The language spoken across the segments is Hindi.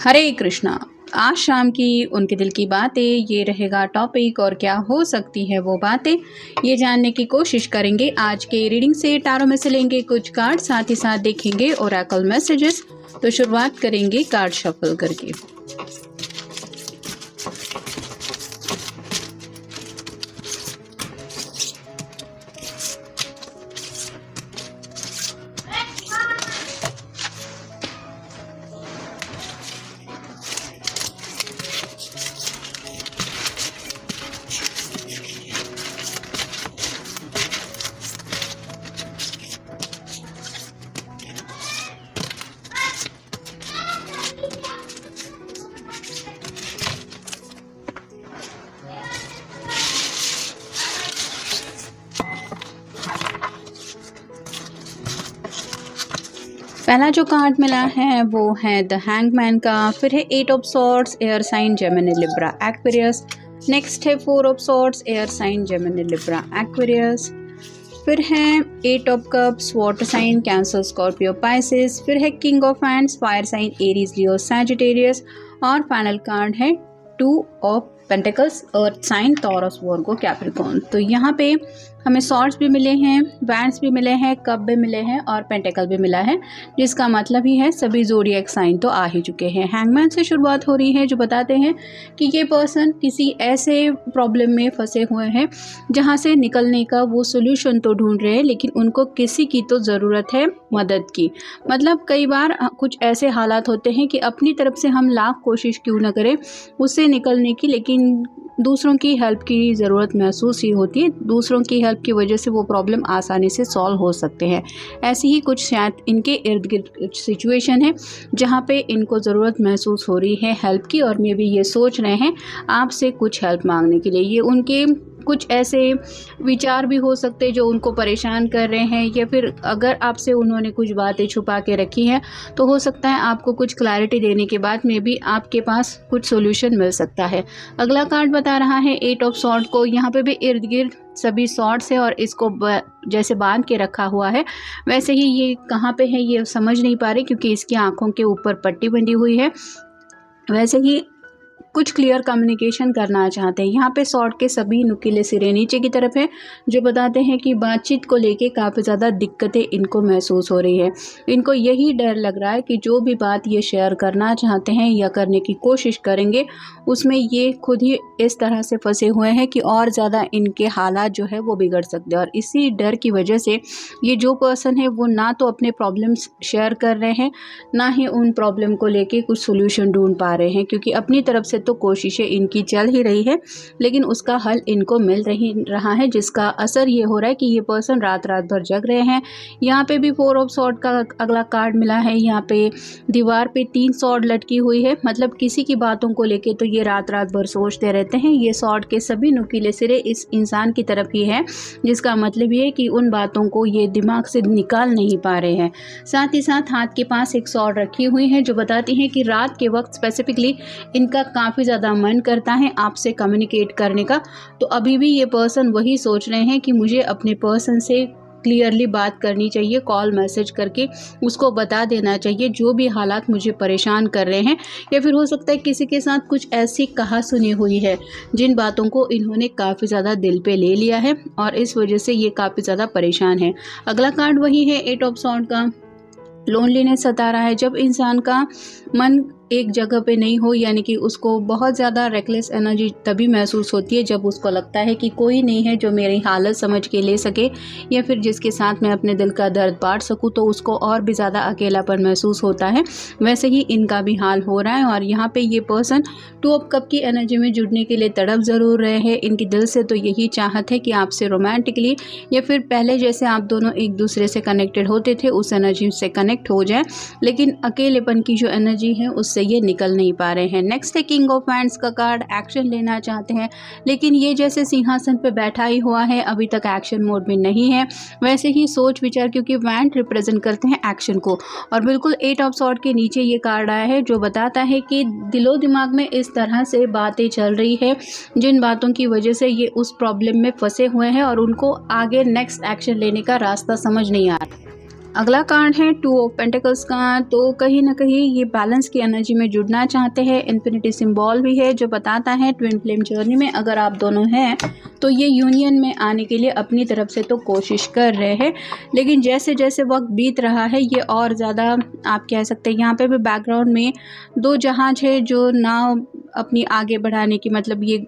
हरे कृष्णा। आज शाम की उनके दिल की बातें ये रहेगा टॉपिक, और क्या हो सकती है वो बातें ये जानने की कोशिश करेंगे। आज के रीडिंग से टारो में से लेंगे कुछ कार्ड, साथ ही साथ देखेंगे ओरेकल मैसेजेस। तो शुरुआत करेंगे कार्ड शफल करके। पहला जो कार्ड मिला है वो है द हैंगमैन का, फिर है eight of swords air sign Gemini Libra Aquarius, next है four of swords air sign Gemini Libra Aquarius, फिर है eight of cups water sign Cancer Scorpio Pisces, फिर है king of hands fire sign Aries Leo Sagittarius, और फाइनल कार्ड है two of pentacles earth sign Taurus Virgo Capricorn. तो यहाँ पे हमें सॉर्ड्स भी मिले हैं, वैंड्स भी मिले हैं, कप भी मिले हैं और पेंटिकल भी मिला है, जिसका मतलब ही है सभी ज़ोडिएक साइन तो आ ही चुके हैं। हैंगमैन से शुरुआत हो रही है जो बताते हैं कि ये पर्सन किसी ऐसे प्रॉब्लम में फंसे हुए हैं जहाँ से निकलने का वो सोल्यूशन तो ढूंढ रहे हैं, लेकिन उनको किसी की तो ज़रूरत है मदद की। मतलब कई बार कुछ ऐसे हालात होते हैं कि अपनी तरफ से हम लाख कोशिश क्यों न करें उससे निकलने की, लेकिन दूसरों की हेल्प की ज़रूरत महसूस ही होती है। दूसरों की हेल्प की वजह से वो प्रॉब्लम आसानी से सॉल्व हो सकते हैं। ऐसी ही कुछ शायद इनके इर्द गिर्द सिचुएशन है जहाँ पे इनको ज़रूरत महसूस हो रही है हेल्प की, और मे भी ये सोच रहे हैं आपसे कुछ हेल्प मांगने के लिए। ये उनके कुछ ऐसे विचार भी हो सकते हैं जो उनको परेशान कर रहे हैं, या फिर अगर आपसे उन्होंने कुछ बातें छुपा के रखी हैं तो हो सकता है आपको कुछ क्लैरिटी देने के बाद में भी आपके पास कुछ सॉल्यूशन मिल सकता है। अगला कार्ड बता रहा है एट ऑफ सॉर्ड को। यहाँ पे भी इर्द गिर्द सभी सॉर्ड्स है और इसको जैसे बांध के रखा हुआ है, वैसे ही ये कहाँ पे है ये समझ नहीं पा रहे क्योंकि इसकी आंखों के ऊपर पट्टी बंधी हुई है। वैसे ही कुछ क्लियर कम्युनिकेशन करना चाहते हैं। यहाँ पे सॉर्ड के सभी नुकीले सिरे नीचे की तरफ है, जो बताते हैं कि बातचीत को लेके काफ़ी ज़्यादा दिक्कतें इनको महसूस हो रही है। इनको यही डर लग रहा है कि जो भी बात ये शेयर करना चाहते हैं या करने की कोशिश करेंगे उसमें ये खुद ही इस तरह से फंसे हुए हैं कि और ज़्यादा इनके हालात जो है वो बिगड़ सकते हैं। और इसी डर की वजह से ये जो पर्सन है वो ना तो अपने प्रॉब्लम्स शेयर कर रहे हैं, ना ही उन प्रॉब्लम को लेके कुछ सोल्यूशन ढूंढ पा रहे हैं, क्योंकि अपनी तरफ से तो कोशिशें इनकी चल ही रही है लेकिन उसका हल इनको मिल रहा है, जिसका असर ये हो रहा है कि ये पर्सन रात रात भर जग रहे हैं। यहाँ पे भी फोर ऑफ सॉर्ड का अगला कार्ड मिला है। यहाँ पे दीवार पे 3 सॉर्ड लटकी हुई है, मतलब किसी की बातों को लेके तो ये रात रात भर सोचते रहते हैं। ये सॉर्ड के सभी नुकीले सिरे इस इंसान की तरफ ही है, जिसका मतलब ये है कि उन बातों को ये दिमाग से निकाल नहीं पा रहे हैं। साथ ही साथ हाथ के पास एक सॉर्ड रखी हुई है जो बताती है कि रात के वक्त स्पेसिफिकली इनका काफ़ी ज़्यादा मन करता है आपसे कम्युनिकेट करने का। तो अभी भी ये पर्सन वही सोच रहे हैं कि मुझे अपने पर्सन से क्लियरली बात करनी चाहिए, कॉल मैसेज करके उसको बता देना चाहिए जो भी हालात मुझे परेशान कर रहे हैं, या फिर हो सकता है किसी के साथ कुछ ऐसी कहा सुनी हुई है जिन बातों को इन्होंने काफ़ी ज़्यादा दिल पे ले लिया है और इस वजह से ये काफ़ी ज़्यादा परेशान है। अगला कार्ड वही है एट ऑफ सॉर्ड का। लोनलीनेस सता रहा है। जब इंसान का मन एक जगह पे नहीं हो, यानी कि उसको बहुत ज़्यादा रेकलेस एनर्जी तभी महसूस होती है जब उसको लगता है कि कोई नहीं है जो मेरी हालत समझ के ले सके या फिर जिसके साथ मैं अपने दिल का दर्द बांट सकूं, तो उसको और भी ज़्यादा अकेलापन महसूस होता है। वैसे ही इनका भी हाल हो रहा है और यहाँ पे ये पर्सन टू ऑफ कप की एनर्जी में जुड़ने के लिए तड़प ज़रूर रहे हैं। इनकी दिल से तो यही चाहत है कि आपसे रोमांटिकली या फिर पहले जैसे आप दोनों एक दूसरे से कनेक्टेड होते थे उस एनर्जी से कनेक्ट हो जाए, लेकिन अकेलेपन की जो एनर्जी है उससे ये निकल नहीं पा रहे हैं। नेक्स्ट है किंग ऑफ हैंड्स का कार्ड। एक्शन लेना चाहते हैं लेकिन ये जैसे सिंहासन पे बैठा ही हुआ है, अभी तक एक्शन मोड में नहीं है। वैसे ही सोच विचार, क्योंकि वैंड रिप्रेजेंट करते हैं एक्शन को, और बिल्कुल एट ऑफ सॉर्ड के नीचे ये कार्ड आया है जो बताता है कि दिलो दिमाग में इस तरह से बातें चल रही है जिन बातों की वजह से ये उस प्रॉब्लम में फंसे हुए हैं और उनको आगे नेक्स्ट एक्शन लेने का रास्ता समझ नहीं आ रहा। अगला कार्ड है टू ऑफ पेंटिकल्स का। तो कहीं ना कहीं ये बैलेंस की एनर्जी में जुड़ना चाहते हैं। इन्फिनिटी सिंबल भी है जो बताता है ट्विन फ्लेम जर्नी में अगर आप दोनों हैं तो ये यूनियन में आने के लिए अपनी तरफ से तो कोशिश कर रहे हैं, लेकिन जैसे जैसे वक्त बीत रहा है ये और ज़्यादा आप कह सकते हैं। यहाँ पे भी बैकग्राउंड में दो जहाज है जो नाव अपनी आगे बढ़ाने की मतलब ये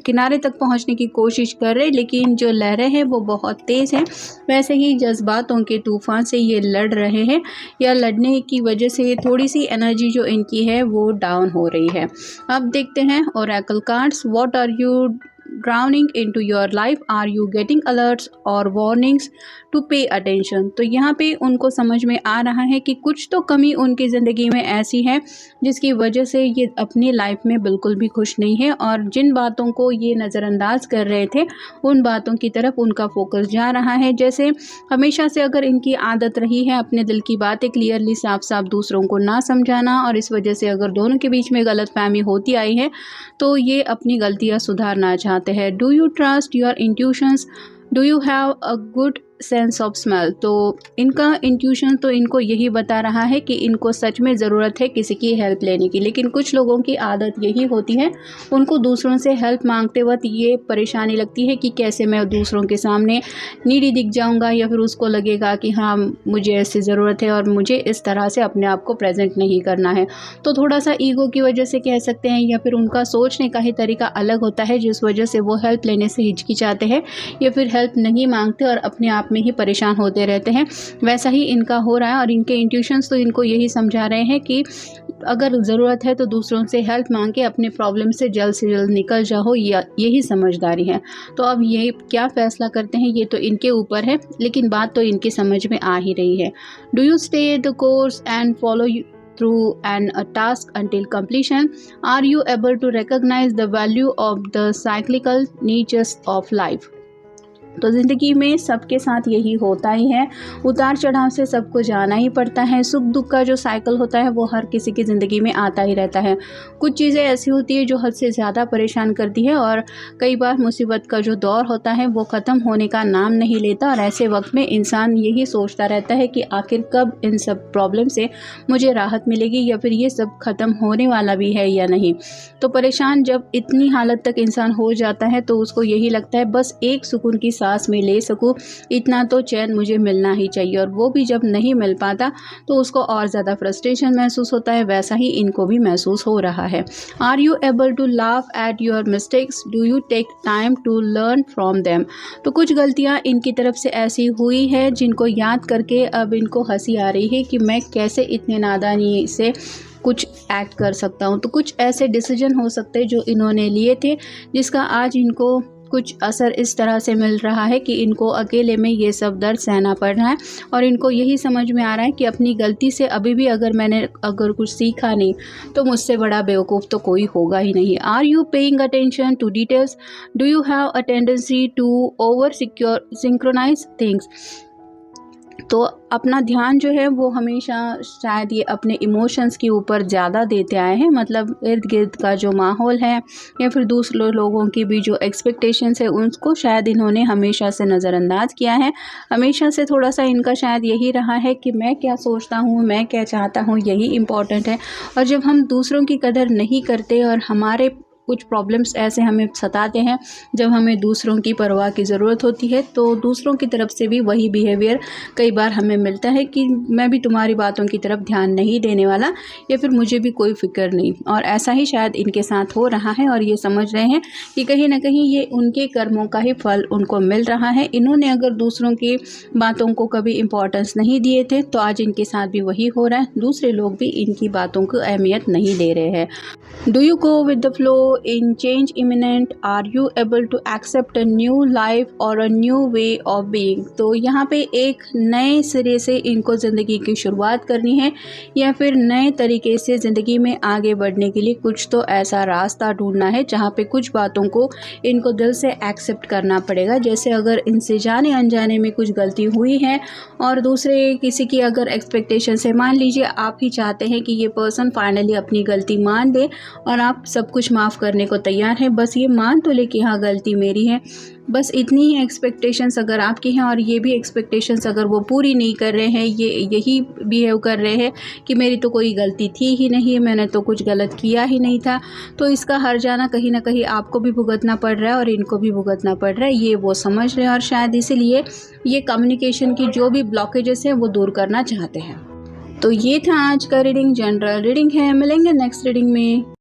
किनारे तक पहुंचने की कोशिश कर रहे, लेकिन जो लहरें हैं वो बहुत तेज़ हैं। वैसे ही जज्बातों के तूफान से ये लड़ रहे हैं या लड़ने की वजह से थोड़ी सी एनर्जी जो इनकी है वो डाउन हो रही है। अब देखते हैं oracle cards. What are you drowning into your life, are you getting alerts और वार्निंग्स टू पे अटेंशन। तो यहाँ पे उनको समझ में आ रहा है कि कुछ तो कमी उनकी ज़िंदगी में ऐसी है जिसकी वजह से ये अपनी लाइफ में बिल्कुल भी खुश नहीं है, और जिन बातों को ये नज़रअंदाज कर रहे थे उन बातों की तरफ उनका फोकस जा रहा है। जैसे हमेशा से अगर इनकी आदत रही है अपने दिल की बातें क्लियरली साफ साफ दूसरों को ना समझाना, और इस वजह से अगर दोनों के बीच में गलतफहमी होती आई है तो ये अपनी गलतियाँ सुधारना चाहते हैं। Do you trust your intuitions, do you have a good sense of smell. तो इनका इंट्यूशन तो इनको यही बता रहा है कि इनको सच में ज़रूरत है किसी की हेल्प लेने की, लेकिन कुछ लोगों की आदत यही होती है उनको दूसरों से हेल्प मांगते वक्त ये परेशानी लगती है कि कैसे मैं दूसरों के सामने नीडी दिख जाऊंगा, या फिर उसको लगेगा कि हाँ मुझे ऐसी ज़रूरत है और मुझे इस तरह से अपने आप को प्रेजेंट नहीं करना है। तो थोड़ा सा ईगो की वजह से कह सकते हैं, या फिर उनका सोचने का ही तरीका अलग होता है जिस वजह से वो हेल्प लेने से हिचकिचाते हैं या फिर हेल्प नहीं मांगते और अपने आप में ही परेशान होते रहते हैं। वैसा ही इनका हो रहा है, और इनके इंट्यूशंस तो इनको यही समझा रहे हैं कि अगर ज़रूरत है तो दूसरों से हेल्प मांग के अपने प्रॉब्लम से जल्द निकल जाओ, या यही समझदारी है। तो अब ये क्या फ़ैसला करते हैं ये तो इनके ऊपर है, लेकिन बात तो इनकी समझ में आ ही रही है। Do you stay the course and follow through a task until completion, are you able to recognize the value of the cyclical natures of life। तो ज़िंदगी में सबके साथ यही होता ही है, उतार चढ़ाव से सबको जाना ही पड़ता है। सुख दुख का जो साइकिल होता है वो हर किसी की ज़िंदगी में आता ही रहता है। कुछ चीज़ें ऐसी होती है जो हद से ज़्यादा परेशान करती है, और कई बार मुसीबत का जो दौर होता है वो ख़त्म होने का नाम नहीं लेता, और ऐसे वक्त में इंसान यही सोचता रहता है कि आखिर कब इन सब प्रॉब्लम से मुझे राहत मिलेगी, या फिर ये सब ख़त्म होने वाला भी है या नहीं। तो परेशान जब इतनी हालत तक इंसान हो जाता है तो उसको यही लगता है बस एक सुकून की सांस में ले सकूं, इतना तो चैन मुझे मिलना ही चाहिए, और वो भी जब नहीं मिल पाता तो उसको और ज़्यादा फ्रस्ट्रेशन महसूस होता है। वैसा ही इनको भी महसूस हो रहा है। Are you able to laugh at your mistakes, do you take time to learn from them. तो कुछ गलतियाँ इनकी तरफ से ऐसी हुई है जिनको याद करके अब इनको हंसी आ रही है कि मैं कैसे इतने नादानी से कुछ एक्ट कर सकता हूँ। तो कुछ ऐसे डिसीजन हो सकते हैं जो इन्होंने लिए थे जिसका आज इनको कुछ असर इस तरह से मिल रहा है कि इनको अकेले में ये सब दर्द सहना पड़ रहा है, और इनको यही समझ में आ रहा है कि अपनी गलती से अभी भी मैंने कुछ सीखा नहीं तो मुझसे बड़ा बेवकूफ़ तो कोई होगा ही नहीं। Are you paying attention to details, do you have a tendency to over synchronize things. तो अपना ध्यान जो है वो हमेशा शायद ये अपने इमोशंस के ऊपर ज़्यादा देते आए हैं, मतलब इर्द गिर्द का जो माहौल है या फिर दूसरे लोगों की भी जो एक्सपेक्टेशंस है उनको शायद इन्होंने हमेशा से नज़रअंदाज किया है। हमेशा से थोड़ा सा इनका शायद यही रहा है कि मैं क्या सोचता हूँ, मैं क्या चाहता हूँ, यही इम्पॉर्टेंट है। और जब हम दूसरों की कदर नहीं करते और हमारे कुछ प्रॉब्लम्स ऐसे हमें सताते हैं जब हमें दूसरों की परवाह की ज़रूरत होती है, तो दूसरों की तरफ से भी वही बिहेवियर कई बार हमें मिलता है कि मैं भी तुम्हारी बातों की तरफ ध्यान नहीं देने वाला, या फिर मुझे भी कोई फ़िक्र नहीं। और ऐसा ही शायद इनके साथ हो रहा है, और ये समझ रहे हैं कि कहीं ना कहीं ये उनके कर्मों का ही फल उनको मिल रहा है। इन्होंने अगर दूसरों की बातों को कभी इम्पोर्टेंस नहीं दिए थे तो आज इनके साथ भी वही हो रहा है। दूसरे लोग भी इनकी बातों को अहमियत नहीं दे रहे हैं। Do you go with the flow in change imminent, are you able to accept a new life or a new way of being। तो यहाँ पे एक नए सिरे से इनको ज़िंदगी की शुरुआत करनी है, या फिर नए तरीके से ज़िंदगी में आगे बढ़ने के लिए कुछ तो ऐसा रास्ता ढूंढना है जहाँ पे कुछ बातों को इनको दिल से एक्सेप्ट करना पड़ेगा। जैसे अगर इनसे जाने अनजाने में कुछ गलती हुई है और दूसरे किसी की अगर एक्सपेक्टेशन से, मान लीजिए आप ही चाहते हैं कि ये पर्सन फाइनली अपनी गलती मान दे और आप सब कुछ माफ़ करने को तैयार है, बस ये मान तो ले कि हाँ गलती मेरी है। बस इतनी ही एक्सपेक्टेशंस अगर आपकी हैं और ये भी एक्सपेक्टेशंस अगर वो पूरी नहीं कर रहे हैं, ये यही बिहेव कर रहे हैं कि मेरी तो कोई गलती थी ही नहीं, मैंने तो कुछ गलत किया ही नहीं था, तो इसका हर जाना कहीं ना कहीं आपको भी भुगतना पड़ रहा है और इनको भी भुगतना पड़ रहा है, ये वो समझ रहे हैं और शायद इसीलिए ये कम्युनिकेशन की जो भी ब्लॉकेजेस हैं वो दूर करना चाहते हैं। तो ये था आज का रीडिंग, जनरल रीडिंग है। मिलेंगे नेक्स्ट रीडिंग में।